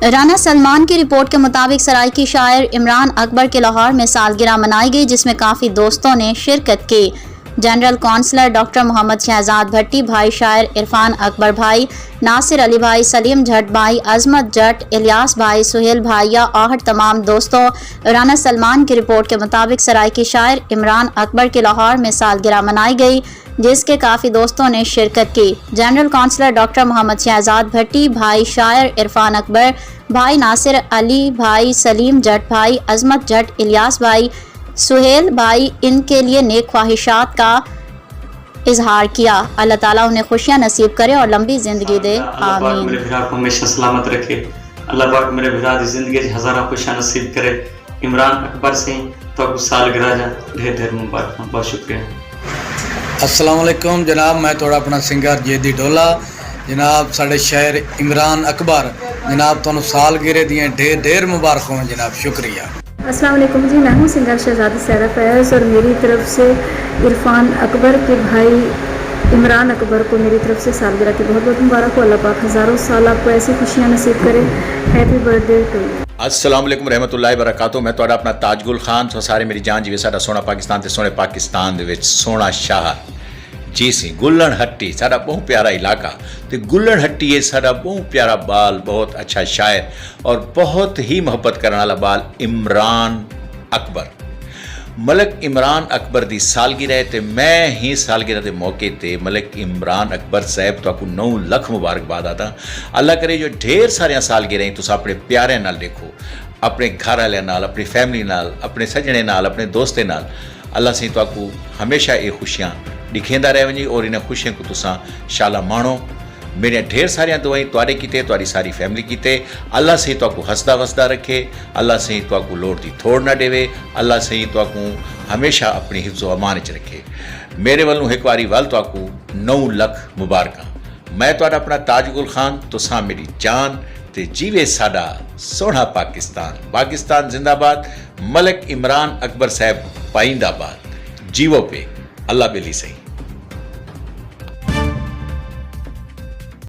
رانا سلمان کی رپورٹ کے مطابق سرائکی شاعر عمران اکبر کے لاہور میں سالگرہ منائی گئی، جس میں کافی دوستوں نے شرکت کی۔ جنرل کونسلر ڈاکٹر محمد شہزاد بھٹی، بھائی شاعر عرفان اکبر بھائی، ناصر علی بھائی، سلیم جٹ بھائی، عظمت جٹ، الیاس بھائی، سہیل بھائیہ اور تمام دوستوں۔ رانا سلمان کی رپورٹ کے مطابق سرائکی شاعر عمران اکبر کے لاہور میں سالگرہ منائی گئی، جس کے کافی دوستوں نے شرکت کی۔ جنرل کونسلر ڈاکٹر محمد شہزاد بھٹی، بھائی شاعر عرفان اکبر بھائی، ناصر علی بھائی، سلیم جٹ بھائی، عظمت جٹ، الیاس بھائی، سہیل بھائی ان کے لیے نیک خواہشات کا اظہار کیا۔ اللہ تعالیٰ انہیں خوشیاں نصیب کرے اور لمبی زندگی دے، اللہ پاک میرے بھرا کو ہمیشہ سلامت رکھے۔ اللہ پاک میرے بھرا دی زندگی ہزارہ خوشیاں نصیب کرے۔ عمران اکبر سے تو سالگرہ جا ڈھیر مبارک، بہت شکریہ۔ السلام علیکم جناب، میں تھوڑا اپنا سنگر جیدی ڈولا۔ جناب ساڑے شہر عمران اکبر جناب تو سالگرہ دیئے ڈھیر مبارک ہوں جناب، شکریہ۔ السلام علیکم جی، میں ہوں سنگر شہزادی سیرا فیض، اور میری طرف سے عرفان اکبر کے بھائی عمران اکبر کو میری طرف سے سالگرہ کی بہت بہت مبارک ہو۔ اللہ پاک ہزاروں سال آپ کو ایسی خوشیاں نصیب کرے۔ Happy birthday to you. السلام علیکم رحمۃ اللہ وبرکاتہ۔ میں تھوڑا اپنا تاج گل خان تو سارے میری جان جی ساڈا سونا پاکستان تے سونے پاکستان دے وچ سونا شہر جی سی گلن ہٹی ساڈا بہت پیارا علاقہ، تے گلن ہٹی ہے ساڈا بہت پیارا بال، بہت اچھا شاعر اور بہت ہی محبت کرنے والا بال عمران اکبر۔ ملک عمران اکبر دی سالگرہ تے میں ہی سالگرہ دے موقع تے ملک عمران اکبر صاحب تو آپ کو 9 لاکھ مبارکباد آتا۔ اللہ کرے جو ڈھیر سارے سالگرہ تو اپنے پیارے نال دیکھو، اپنے گھر والے نال، اپنی فیملی نال، اپنے سجنے نال، اپنے دوستے نال۔ اللہ سے تو آپ کو ہمیشہ یہ خوشیاں دکھیندا رہ ونجی اور انہیں خوشیاں کو تساں شالا مانو۔ میرے ڈھیر ساریاں دعائیں توارے کیتے، تواری ساری فیملی کیتے۔ اللہ سے تو آپ کو ہسدا وسدا رکھے، اللہ سے تو آپ کو لوڑ دی تھوڑ نہ دے، اللہ سے تو آپ کو ہمیشہ اپنی حفظ و امان چ رکھے۔ میرے والوں ایک واری وال تو آپ کو 9 لاکھ مبارکاں۔ میں تو اپنا تاج گل خان، تساں میری جان تے جیوے ساڈا سونا پاکستان۔ پاکستان زندہ باد، ملک عمران اکبر صاحب پائند آباد، جیو پہ اللہ بلی صحیح۔